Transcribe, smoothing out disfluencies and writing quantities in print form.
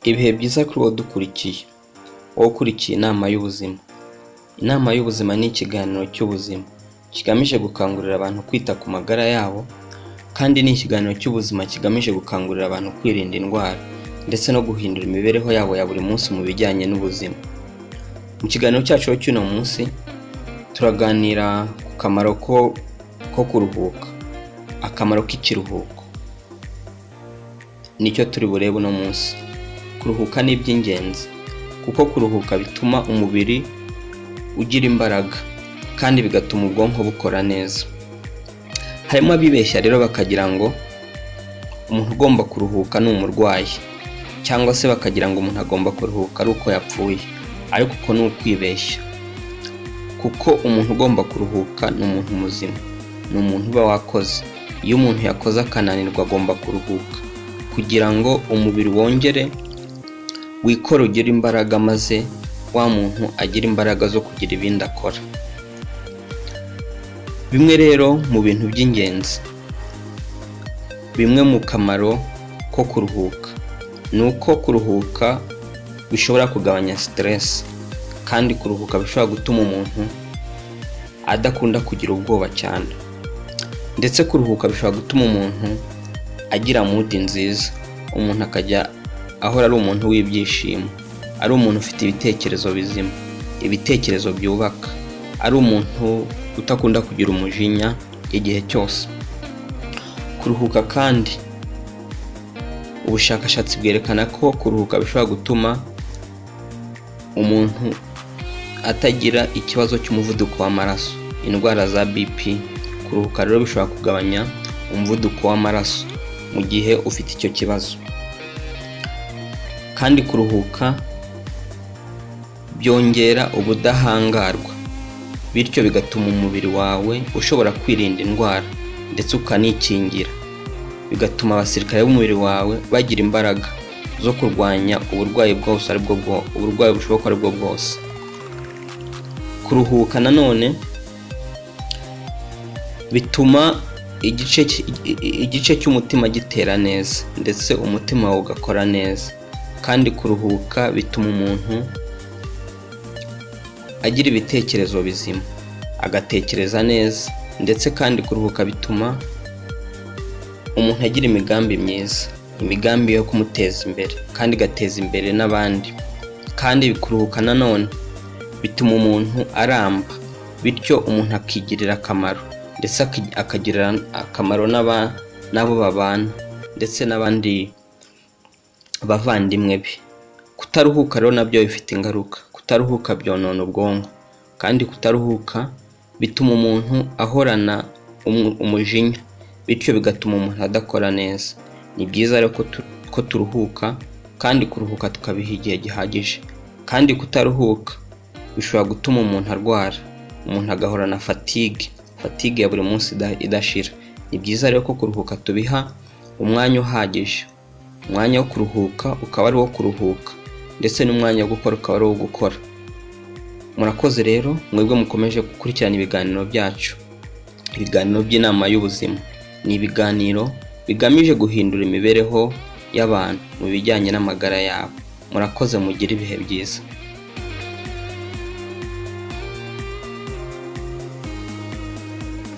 Ibihe byiza kuri wowe dukurikiye, wowe ukurikiye inama y'ubuzima. Inama y'ubuzima ni ikiganiro cy'ubuzima kigamije gukangurira abantu kwita ku magara yabo, kandi ni ikiganiro cy'ubuzima kigamije gukangurira abantu kwirinda indwara ndetse no guhindura imibereho yabo ya buri munsi mu bijyanye n'ubuzima. Mu kiganiro cyacu cy'uno munsi turaganira ku kamaro ko kuruhuka, akamaro k'ikiruhuko. Nicyo turi burebe uno munsi. Kuruhuka ni iby'ingenzi kuko kuruhuka bituma umubiri ugira imbaraga kandi bigatuma ubwonko bukora neza. Harimo abibeshya rero bakagira ngo umuntu ugomba kuruhuka ni umurwayi, cyangwa se bakagira ngo umuntu agomba kuruhuka ari uko yapfuye, ariko uko ni ukwibeshya. Kuko umuntu ugomba kuruhuka ni umuntu muzima, ni umuntu uba wakoze. Iyo umuntu yakoze akananirwa agomba kuruhuka kugira ngo umubiri wongere wikora, ugire imbaraga, maze wa muntu agira imbaraga zo kugira ibindi akora. Bimwe rero mu bintu by'ingenzi, bimwe mu kamaro ko kuruhuka ni uko kuruhuka bishobora kugabanya stress, kandi kuruhuka bishobora gutuma umuntu adakunda kugira ubwoba cyane, ndetse kuruhuka bishobora gutuma umuntu agira mood nziza, umuntu akajya ahora ari umuntu w'ibyishimo, ari umuntu ufite ibitekerezo bizima, ibitekerezo byubaka, ari umuntu utakunda kugira umujinya igihe cyose. Kuruhuka kandi, ubushakashatsi bwerekana ko kuruhuka bishobora gutuma umuntu atagira ikibazo cy'umuvuduko w'amaraso, indwara za BP. Kuruhuka rero bishobora kugabanya umuvuduko w'amaraso mu gihe ufite icyo kibazo. Kandi kuruhuka byongera ubudahangarwa, bityo bigatuma umubiri wawe ushobora kwirinda indwara ndetse ukanikingira, bigatuma abasirikare b'umubiri wawe bagira imbaraga zo kurwanya uburwayi bushoboka ari bwo bwose. Kuruhuka nanone bituma igice cy'umutima gitera neza ndetse umutima wawe ugakora neza. Kandi kuruhuka bituma umuntu agira ibitekerezo bizima, agatekereza neza, ndetse kandi kuruhuka bituma umuntu agira imigambi myiza, imigambi yo kumuteza imbere kandi igateza imbere n'abandi. Kandi kuruhuka nanone bituma umuntu aramba, bityo umuntu akigirira akamaro ndetse akagirira akamaro n'abo babana ndetse n'abandi bavandimwe be. Kutaruhuka rero nabyo bifite ingaruka. Kutaruhuka byonona ubwonko, kandi kutaruhuka bituma umuntu ahorana umujinya, bityo bigatuma umuntu adakora neza. Ni byiza rero ko turuhuka, kandi kuruhuka tukabiha igihe gihagije. Kandi kutaruhuka bishobora gutuma umuntu arwara, umuntu agahorana fatigue ya buri munsi idashira. Ni byiza rero ko kuruhuka tubiha umwanya uhagije. Umwanya wo kuruhuka ukaba ari wo kuruhuka, ndetse n'umwanya wo gukora ukaba ari wo gukora. Murakoze rero mwebwe mukomeje gukurikirana ibiganiro byacu. Ibiganiro by'inama y'ubuzima ni ibiganiro bigamije guhindura imibereho y'abantu mu bijyanye n'amagara yabo. Murakoze, mugire ibihe byiza.